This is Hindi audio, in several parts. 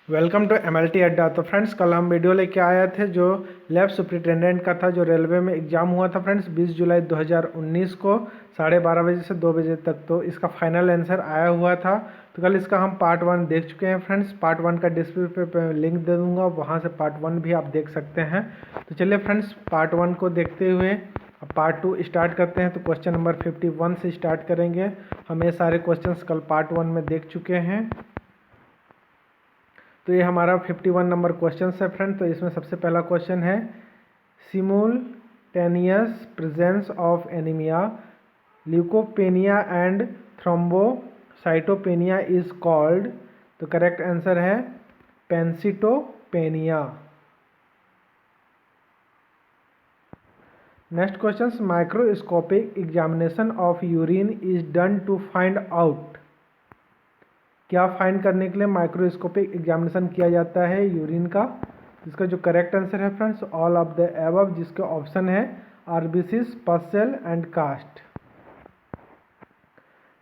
वेलकम टू MLT अड्डा। तो फ्रेंड्स, कल हम वीडियो लेके आए थे जो लैब सुपरिटेंडेंट का था, जो रेलवे में एग्ज़ाम हुआ था फ्रेंड्स 20 जुलाई 2019 को 12:30 बजे से 2 बजे तक। तो इसका फाइनल आंसर आया हुआ था। तो कल इसका हम पार्ट 1 देख चुके हैं फ्रेंड्स। पार्ट 1 का डिस्क्रिप्शन पे लिंक दे दूंगा, वहाँ से पार्ट 1 भी आप देख सकते हैं। तो चलिए फ्रेंड्स, पार्ट 1 को देखते हुए अब पार्ट 2 स्टार्ट करते हैं। तो क्वेश्चन नंबर 51 से स्टार्ट करेंगे। हम ये सारे क्वेश्चंस कल पार्ट 1 में देख चुके हैं। तो ये हमारा 51 नंबर क्वेश्चन है फ्रेंड। तो इसमें सबसे पहला क्वेश्चन है, simultaneous presence of anaemia, leukopenia and thrombocytopenia is called. तो करेक्ट आंसर है pancytopenia. Next question, microscopic examination of urine is done to find out. क्या फाइंड करने के लिए माइक्रोस्कोपिक एग्जामिनेशन किया जाता है यूरिन का। इसका जो करेक्ट आंसर है friends, all of the above, जिसके ऑप्शन है RBCs, pus cell and cast.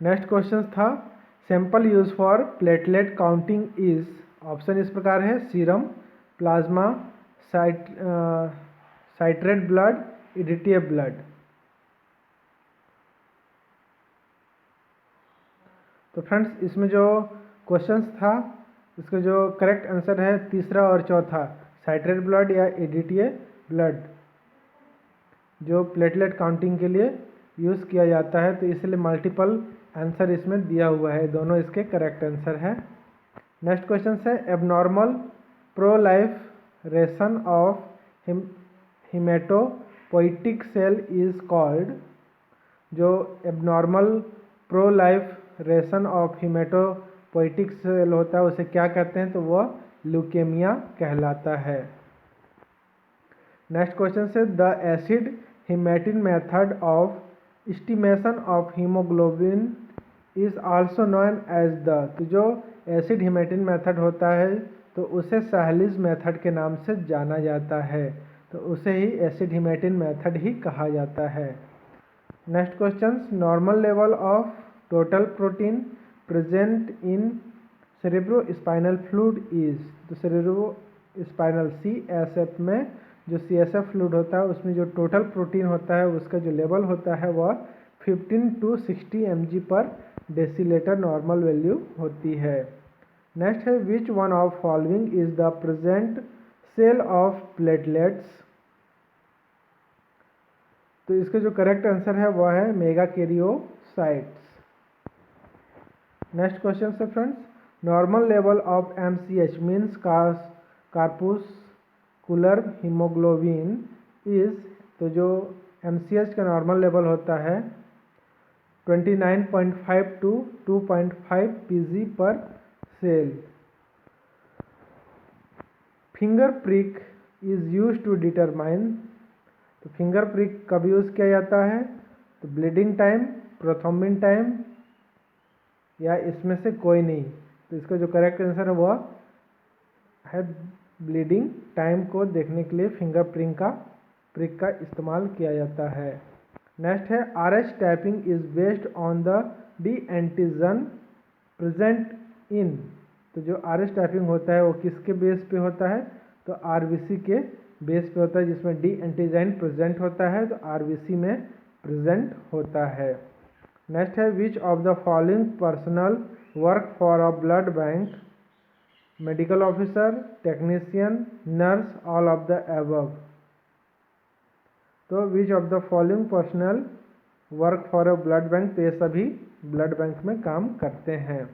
Next question था, sample use for platelet counting is. Option इस प्रकार है, serum, plasma, citrate blood, additive blood. तो फ्रेंड्स, इसमें जो क्वेश्चंस था इसका जो करेक्ट आंसर है तीसरा और चौथा, साइट्रेट ब्लड या एडिटिव ब्लड, जो प्लेटलेट काउंटिंग के लिए यूज़ किया जाता है। तो इसलिए मल्टीपल आंसर इसमें दिया हुआ है, दोनों इसके करेक्ट आंसर है। नेक्स्ट क्वेश्चन है, abnormal proliferation of haematopoietic cell is called. जो abnormal proliferation of haematopoietic cell होता है उसे क्या कहते हैं, तो वह ल्यूकेमिया कहलाता है। नेक्स्ट क्वेश्चन से, the acid haematin method of estimation of haemoglobin is also known as the. तो जो एसिड हिमेटिन मेथड होता है तो उसे सहलिज मेथड के नाम से जाना जाता है, तो उसे ही एसिड हिमेटिन मेथड ही कहा जाता है। Next question, normal level of total protein present in cerebrospinal fluid is. तो सेरेब्रोस्पाइनल CSF में जो CSF फ्लूइड होता है उसमें जो टोटल प्रोटीन होता है उसका जो लेवल होता है वह 15 to 60 mg पर डेसीलीटर नॉर्मल वैल्यू होती है। नेक्स्ट है, which one of following is the present cell of platelets. तो इसका जो करेक्ट आंसर है वह है मेगाकैरियोसाइट्स। नेक्स्ट क्वेश्चन है friends, normal level of MCH means corpuscular haemoglobin is. तो जो MCH का नॉर्मल लेवल होता है 29.5 to 2.5 pg पर cell. Finger prick is use to determine. तो फिंगर प्रिक कब यूज़ किया जाता है, तो ब्लीडिंग टाइम, प्रोथ्रोम्बिन टाइम, या इसमें से कोई नहीं। तो इसका जो करेक्ट आंसर है वह है ब्लीडिंग टाइम को देखने के लिए फिंगर प्रिक का इस्तेमाल किया जाता है। नेक्स्ट है, RH typing is based on the D antigen present in. तो जो RH टाइपिंग होता है वो किसके बेस पे होता है, तो RBC के बेस पे होता है, जिसमें डी एंटीजन प्रेजेंट होता है तो RBC में प्रेजेंट होता है। नेक्स्ट है, which of the following personnel work for a blood bank, medical officer, technician, nurse, all of the above. तो which of the following personnel work for a blood bank, तो ये सभी ब्लड बैंक में काम करते हैं।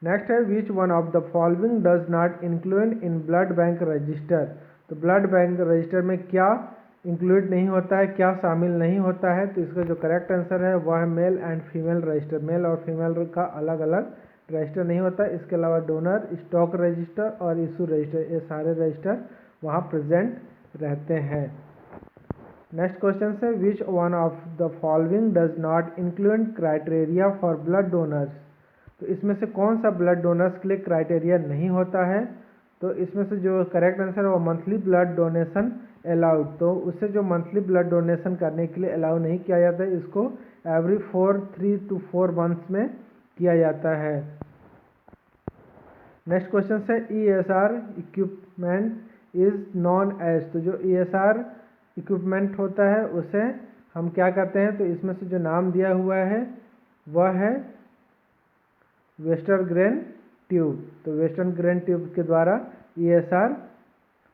नेक्स्ट है, which one of the following does not include in blood bank register. तो ब्लड बैंक रजिस्टर में क्या इंक्लूड नहीं होता है, क्या शामिल नहीं होता है, तो इसका जो करेक्ट आंसर है वह है male and female register. Male और फीमेल का अलग अलग रजिस्टर नहीं होता। इसके अलावा डोनर, स्टॉक रजिस्टर और इशू रजिस्टर, ये सारे रजिस्टर वहाँ प्रेजेंट रहते हैं। नेक्स्ट क्वेश्चन है, which one of the following does not include criteria for blood donors. तो इसमें से कौन सा ब्लड डोनर्स के लिए क्राइटेरिया नहीं होता है, तो इसमें से जो करेक्ट आंसर है वो मंथली ब्लड डोनेशन अलाउड। तो उससे जो मंथली ब्लड डोनेशन करने के लिए अलाउ नहीं किया जाता है, इसको एवरी 3 to 4 मंथ्स में किया जाता है। नेक्स्ट क्वेश्चन है ESR equipment is known as. तो जो ESR इक्विपमेंट होता है उसे हम क्या कहते हैं, तो इसमें से जो नाम दिया हुआ है वह है वेस्टर्न ग्रेन ट्यूब। तो वेस्टर्न ग्रेन ट्यूब के द्वारा ESR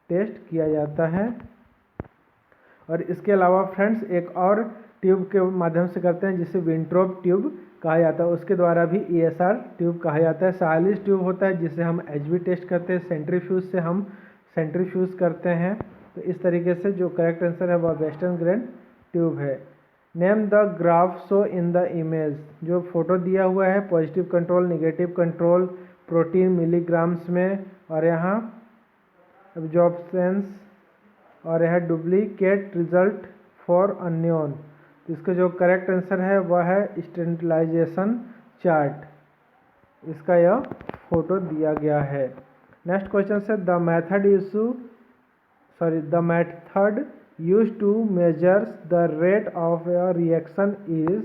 टेस्ट किया जाता है। और इसके अलावा फ्रेंड्स एक और ट्यूब के माध्यम से करते हैं जिसे विंट्रोप ट्यूब कहा जाता है, उसके द्वारा भी ESR ट्यूब कहा जाता है। साइलिस ट्यूब होता है जिसे हम HB टेस्ट करते हैं, सेंट्रीफ्यूज से हम सेंट्रीफ्यूज करते हैं। तो इस तरीके से जो करेक्ट आंसर है वह वेस्टर्न ग्रेन ट्यूब है। Name the graph show in the image. जो फोटो दिया हुआ है positive control, negative control, protein milligrams में, और यहाँ एब्जॉर्प्शंस, और यह डुप्लीकेट रिजल्ट फॉर अननोन। तो इसका जो करेक्ट आंसर है वह है स्टैंडर्डाइजेशन चार्ट। इसका यह फोटो दिया गया है। नेक्स्ट क्वेश्चन से the method use to measures the rate of a reaction is.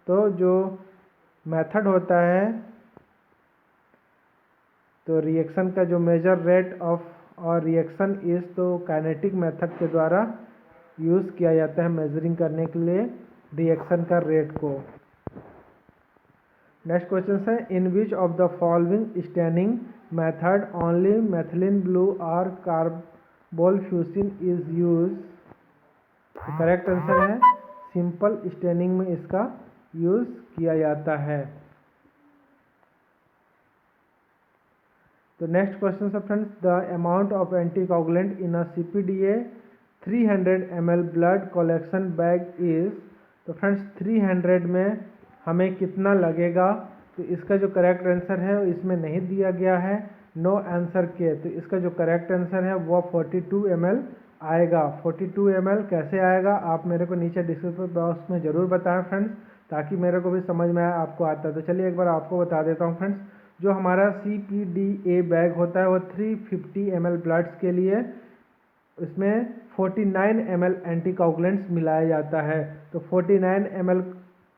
तो जो मेथड होता है, तो रिएक्शन का जो मेजर रेट ऑफ और रिएक्शन इज, तो काइनेटिक मेथड के द्वारा यूज़ किया जाता है मेजरिंग करने के लिए रिएक्शन का रेट को। नेक्स्ट क्वेश्चन है in which of the following staining method only methylene blue और carbol fuchsin is use. Correct answer है सिंपल स्टेनिंग में इसका यूज किया जाता है। तो नेक्स्ट क्वेश्चन है friends the amount of anticoagulant in a CPDA 300 ml blood collection bag is. तो फ्रेंड्स 300 में हमें कितना लगेगा, तो इसका जो करेक्ट आंसर है इसमें नहीं दिया गया है, नो आंसर के। तो इसका जो करेक्ट आंसर है वो 42 ml आएगा। 42 ml कैसे आएगा आप मेरे को नीचे डिस्क्रिप्शन बॉक्स में ज़रूर बताएं फ्रेंड्स, ताकि मेरे को भी समझ में आए आपको आता है। तो चलिए एक बार आपको बता देता हूँ फ्रेंड्स, जो हमारा CPDA बैग होता है वो 350 ml ब्लड्स के लिए इसमें 49 ml एंटीकोगुलेंट्स मिलाया जाता है। तो 49 ml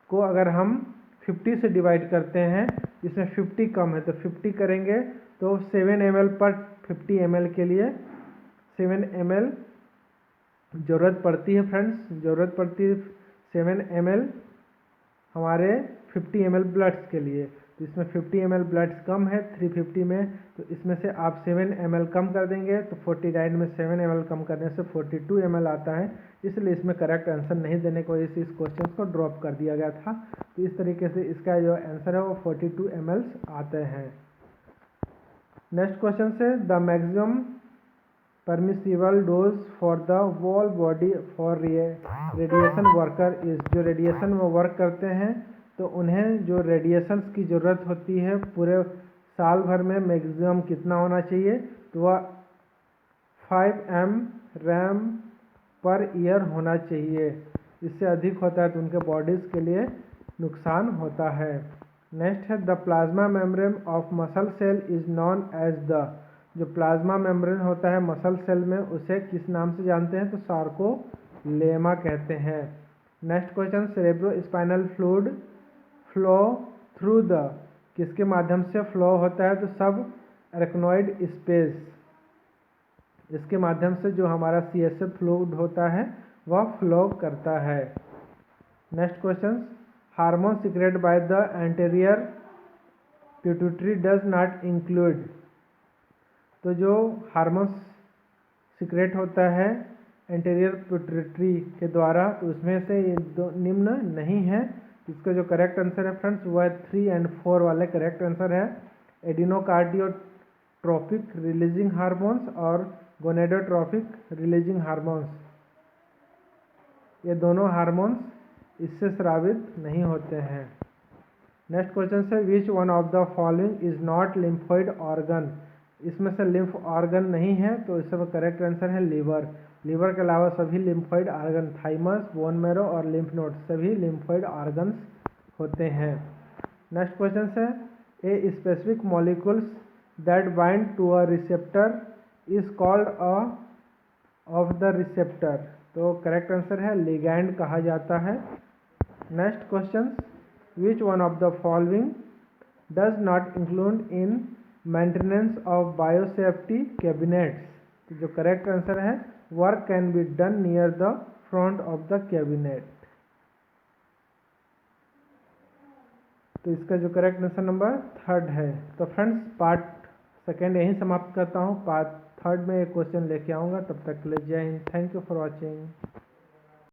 को अगर हम 50 से डिवाइड करते हैं, जिसमें 50 कम है तो 50 करेंगे तो 7 ml पर 50 ml के लिए 7 ml ज़रूरत पड़ती है फ्रेंड्स। ज़रूरत पड़ती है 7 ml हमारे 50 ml ब्लड्स के लिए। तो इसमें 50 ml ब्लड्स कम है 350 में, तो इसमें से आप 7 ml कम कर देंगे तो 49 में 7 ml कम करने से 42 ml आता है। इसलिए इसमें करेक्ट आंसर नहीं देने की वजह से इस क्वेश्चन को ड्रॉप कर दिया गया था। तो इस तरीके से इसका जो आंसर है वो 42 ml आते हैं। नेक्स्ट क्वेश्चन से the maximum permissible dose for the whole body for radiation worker is. जो रेडिएशन में वर्क करते हैं तो उन्हें जो रेडिएशंस की ज़रूरत होती है पूरे साल भर में मैक्सिमम कितना होना चाहिए, तो वह 5 mrem पर ईयर होना चाहिए। इससे अधिक होता है तो उनके बॉडीज़ के लिए नुकसान होता है। नेक्स्ट है the plasma membrane of muscle cell is known as the. जो प्लाज्मा मेम्ब्रेन होता है मसल सेल में उसे किस नाम से जानते हैं, तो सार्कोलेमा कहते हैं। Next question cerebro spinal fluid flow through the. किसके माध्यम से फ्लो होता है, तो सब एरेक्नोइड स्पेस, इसके माध्यम से जो हमारा CSF फ्लूइड होता है वह फ्लो करता है। Next question hormone secrete by the anterior pituitary does not include. तो जो हार्मोन सीक्रेट होता है एंटीरियर पिट्यूटरी के द्वारा, तो उसमें से ये निम्न नहीं है। इसका जो करेक्ट आंसर है फ्रेंड्स वह 3 और 4 वाले करेक्ट आंसर है। एडिनोकार्डियोट्रोपिक रिलीजिंग हार्मोन्स और गोनेडोट्रोपिक रिलीजिंग हार्मोन्स, ये दोनों हार्मोन्स इससे स्रावित नहीं होते हैं। नेक्स्ट क्वेश्चन है which one of the following is not lymphoid organ. इसमें से लिम्फ ऑर्गन नहीं है, तो इसका करेक्ट आंसर है लीवर। लीवर के अलावा सभी lymphoid organ thymus, bone marrow और लिम्फ नोड सभी लिम्फोइड ऑर्गन्स होते हैं। नेक्स्ट क्वेश्चन है a specific molecules that bind to a receptor is called a of the receptor. तो करेक्ट आंसर है लिगैंड कहा जाता है। Next question which one of the following does not include in maintenance of biosafety cabinets, तो जो करेक्ट आंसर है work can be done near the front of the cabinet. तो इसका जो करेक्ट आंसर नंबर 3 है। तो फ्रेंड्स पार्ट सेकेंड यहीं समाप्त करता हूँ, पार्ट 3 में एक क्वेश्चन लेके आऊँगा। तब तक के लिए जय Hind, thank you for watching.